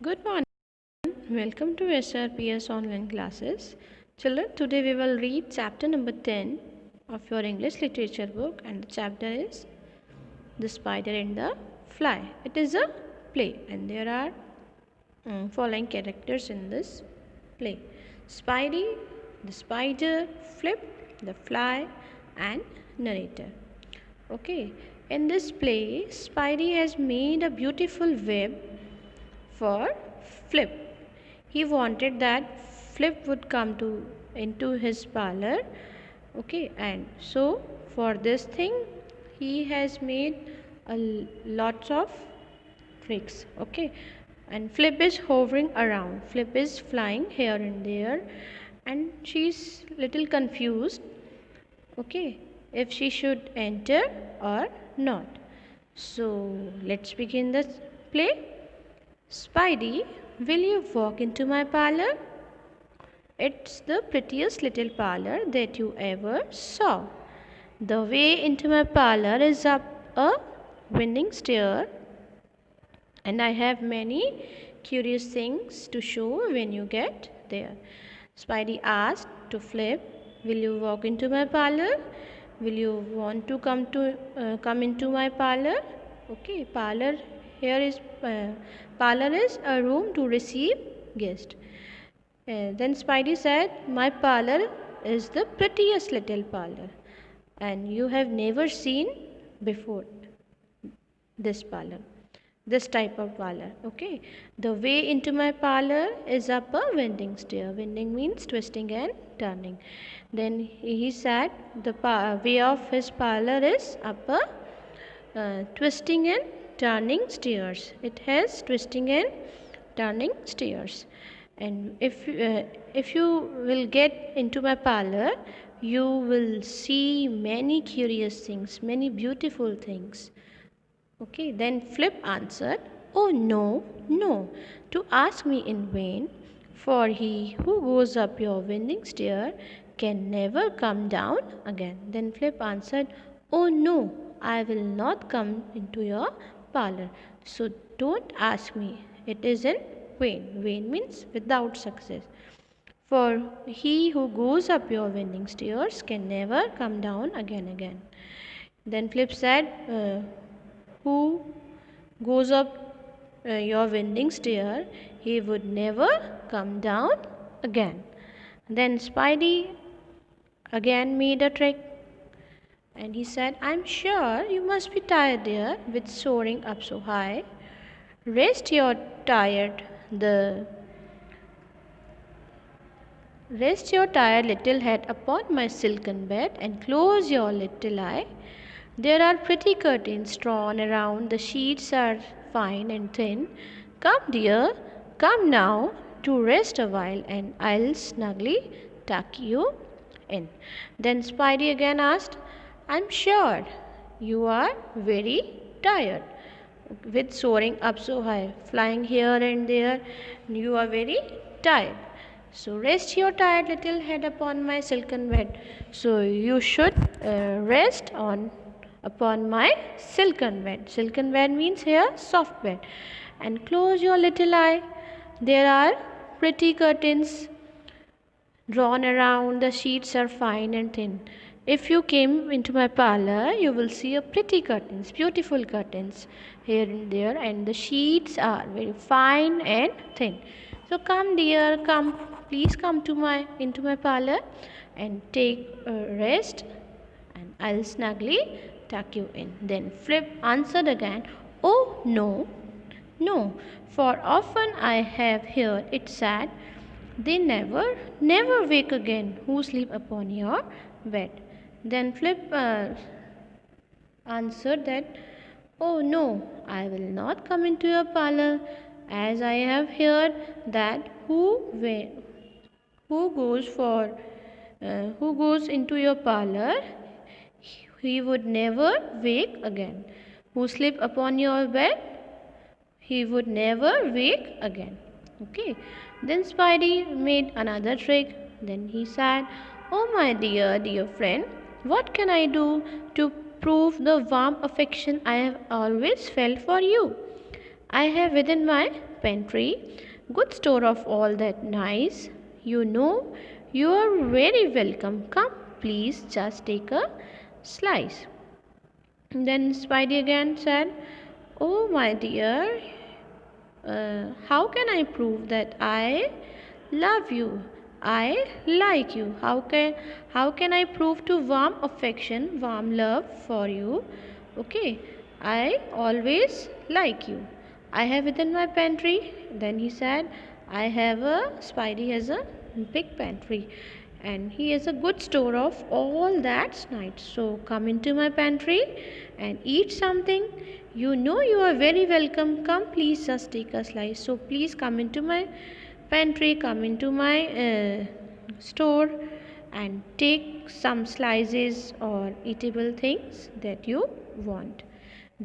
Good morning. Welcome to SRPS online classes. Children, today we will read chapter number 10 of your English literature book, and the chapter is The Spider and the Fly. It is a play and there are following characters in this play: Spidey, the spider, Flip, the fly, and narrator. Okay, in this play, Spidey has made a beautiful web for Flip. He wanted that Flip would come into his parlor. Okay, and so for this thing he has made lots of tricks. Okay, and Flip is hovering around. Flip is flying here and there, and she's little confused. Okay, if she should enter or not. So let's begin the play. Spidey, will you walk into my parlor? It's the prettiest little parlor that you ever saw. The way into my parlor is up a winding stair, and I have many curious things to show when you get there. Spidey asked to Flip, will you walk into my parlor? Will you want to come into my parlor? Okay, parlor here is parlor is a room to receive guests. Then Spidey said, my parlor is the prettiest little parlor, and you have never seen before this parlor, this type of parlor. Okay, the way into my parlor is up a winding stair. Winding means twisting and turning. Then he said the way of his parlor is up a twisting and turning stairs. It has twisting and turning stairs. And if you will get into my parlor, you will see many curious things, many beautiful things. Okay, then Flip answered, oh no, no, to ask me in vain, for he who goes up your winding stair can never come down again. Then Flip answered, oh no, I will not come into your parlor, so don't ask me. It is in vain. Vain means without success. For he who goes up your winding stairs can never come down again. Then Flip said, who goes up your winding stair, he would never come down again. Then Spidey again made a trick, and he said, I'm sure you must be tired there with soaring up so high. Rest your tired little head upon my silken bed and close your little eye. There are pretty curtains drawn around, the sheets are fine and thin. Come, dear, come now to rest a while, and I'll snugly tuck you in. Then Spidey again asked, I'm sure you are very tired with soaring up so high, flying here and there. You are very tired. So rest your tired little head upon my silken bed. So you should rest upon my silken bed. Silken bed means here soft bed. And close your little eye. There are pretty curtains drawn around, the sheets are fine and thin. If you came into my parlor, you will see a pretty curtains, beautiful curtains here and there, and the sheets are very fine and thin. So come, dear, come, please come into my parlor and take a rest, and I'll snugly tuck you in. Then Flip answered again, oh no, no, for often I have heard it said, they never wake again who sleep upon your bed. Then Flip answered that, oh no, I will not come into your parlor, as I have heard that who goes into your parlor, he would never wake again. Who sleep upon your bed, he would never wake again. Okay. Then Spidey made another trick. Then he said, oh my dear friend, what can I do to prove the warm affection I have always felt for you? I have within my pantry good store of all that nice. You know, you are very welcome. Come, please just take a slice. Then Spidey again said, "Oh, my dear, how can I prove that I love you? I like you. How can I prove to warm affection, warm love for you? Okay, I always like you. I have within my pantry." Then he said, Spidey has a big pantry and he has a good store of all that's nice. So come into my pantry and eat something. You know you are very welcome. Come, please just take a slice. So please come into my pantry, come into my store and take some slices or eatable things that you want.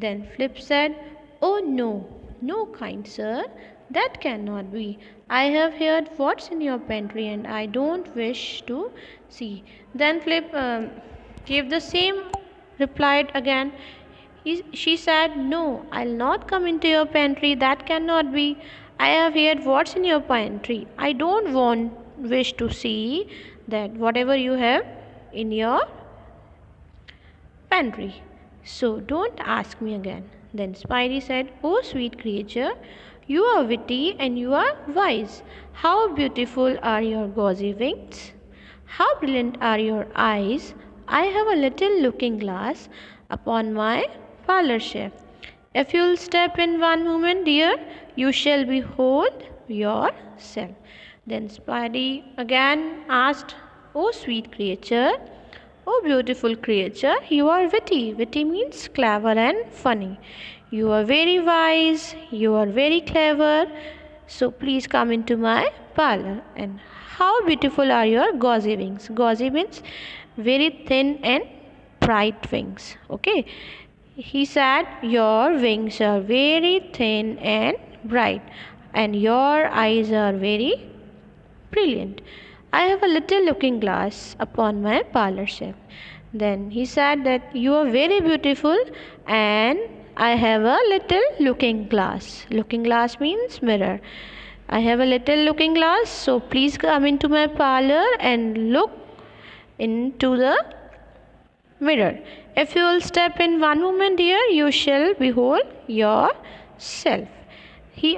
Then Flip said, "Oh no, no, kind sir, that cannot be. I have heard what's in your pantry and I don't wish to see." Then Flip gave the same replied again. She said, "No, I'll not come into your pantry. That cannot be. I have heard what's in your pantry. I don't wish to see that whatever you have in your pantry. So don't ask me again." Then Spidey said, "Oh, sweet creature, you are witty and you are wise. How beautiful are your gauzy wings! How brilliant are your eyes! I have a little looking glass upon my parlor shelf. If you'll step in one moment, dear, you shall behold yourself." Then Spidey again asked, "Oh, sweet creature, oh, beautiful creature, you are witty." Witty means clever and funny. "You are very wise, you are very clever. So please come into my parlor. And how beautiful are your gauzy wings." Gauzy means very thin and bright wings. Okay. He said, "Your wings are very thin and bright, and your eyes are very brilliant. I have a little looking glass upon my parlor shelf." Then he said that you are very beautiful and I have a little looking glass. Looking glass means mirror. I have a little looking glass, so please come into my parlor and look into the mirror. If you will step in one moment, dear, you shall behold yourself. He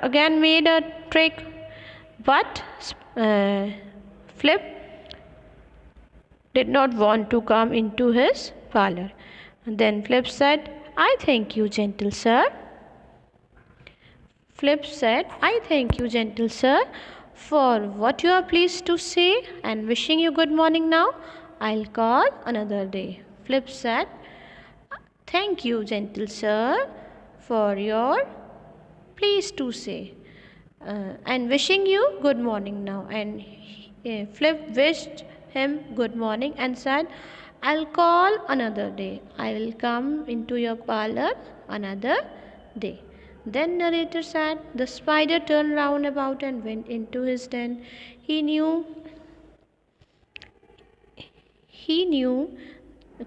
again made a trick, but Flip did not want to come into his parlor. Then Flip said, "I thank you, gentle sir." Flip said, "I thank you, gentle sir, for what you are pleased to say, and wishing you good morning now. I'll call another day." Flip said, "Thank you, gentle sir, for your pleased to say, and wishing you good morning now." And Flip wished him good morning and said, "I'll call another day. I will come into your parlor another day." Then narrator said, "The spider turned round about and went into his den. He knew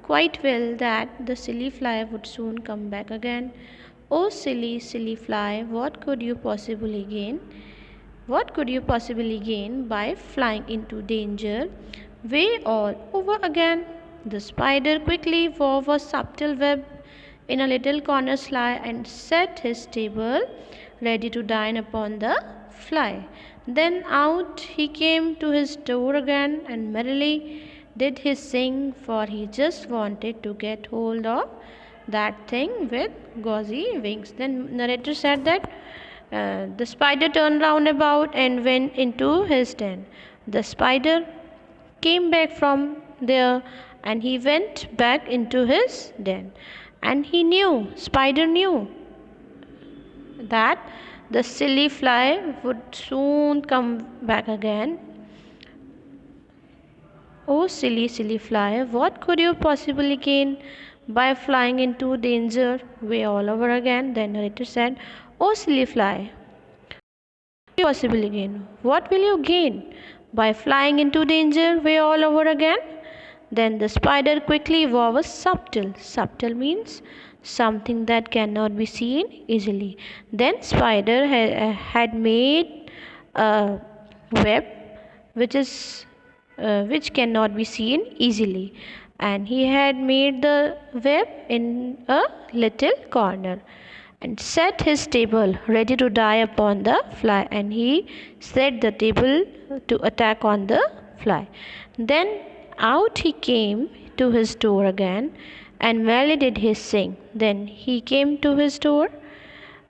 quite well that the silly fly would soon come back again. "Oh, silly, silly fly, what could you possibly gain? What could you possibly gain by flying into danger way all over again?" The spider quickly wove a subtle web in a little corner sly and set his table ready to dine upon the fly. Then out he came to his door again and merrily did he sing, for he just wanted to get hold of that thing with gauzy wings. Then narrator said that the spider turned round about and went into his den. The spider came back from there and he went back into his den. And Spider knew that the silly fly would soon come back again. "Oh, silly, silly fly, what could you possibly gain by flying into danger way all over again?" The narrator said, "Oh, silly fly, what could you possibly gain? What will you gain by flying into danger way all over again?" Then the spider quickly wove a subtle. Subtle means something that cannot be seen easily. Then spider had made a web which cannot be seen easily, and he had made the web in a little corner and set his table ready to die upon the fly, and he set the table to attack on the fly. Then out he came to his door again, and merrily did he sing. Then he came to his door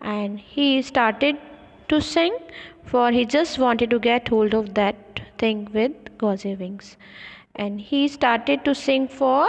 and he started to sing, for he just wanted to get hold of that thing with gauzy wings. And he started to sing for